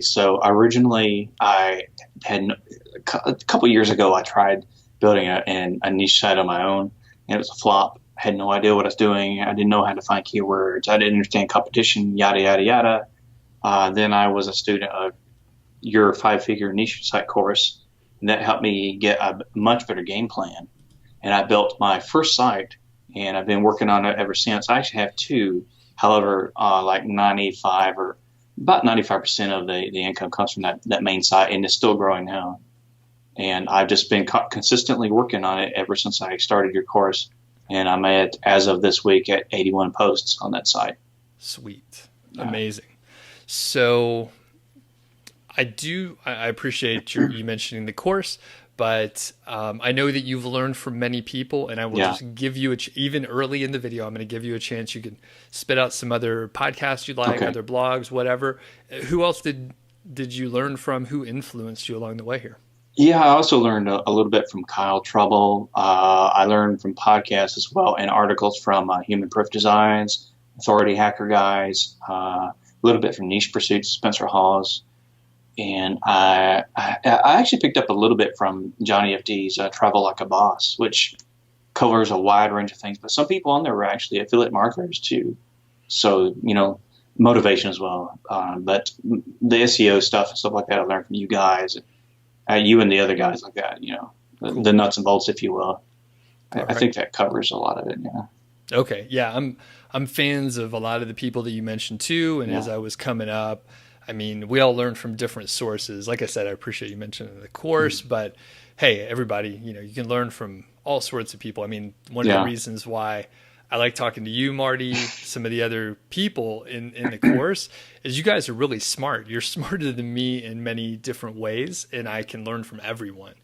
So originally, I had a couple years ago, I tried building a niche site on my own, and it was a flop. I had no idea what I was doing. I didn't know how to find keywords. I didn't understand competition, yada yada yada. Then I was a student of your five-figure niche site course, and that helped me get a much better game plan. And I built my first site, and I've been working on it ever since. I actually have two. However, like 95 or about 95% of the income comes from that main site, and it's still growing now. And I've just been consistently working on it ever since I started your course. And I'm at, as of this week, at 81 posts on that site. Sweet. Amazing. So I appreciate you mentioning the course, but I know that you've learned from many people, and I will just give you even early in the video, I'm going to give you a chance. You can spit out some other podcasts you'd like, other blogs, whatever. Who else did you learn from? Who influenced you along the way here? Yeah, I also learned a little bit from Kyle Trouble. I learned from podcasts as well and articles from Human Proof Designs, Authority Hacker Guys, a little bit from Niche Pursuits, Spencer Hawes. And I actually picked up a little bit from Johnny FD's Travel Like a Boss, which covers a wide range of things. But some people on there were actually affiliate marketers too. So, motivation as well. But the SEO stuff and stuff like that, I learned from you guys, you and the other guys like that, Cool. the nuts and bolts, if you will. I Right. think that covers a lot of it. Yeah. Okay. Yeah. I'm fans of a lot of the people that you mentioned too. And as Yeah. I was coming up, I mean, we all learn from different sources. Like I said, I appreciate you mentioning the course, but hey, everybody, you can learn from all sorts of people. I mean, one of the Yeah. reasons why I like talking to you, Marty, some of the other people in the course is you guys are really smart. You're smarter than me in many different ways, and I can learn from everyone.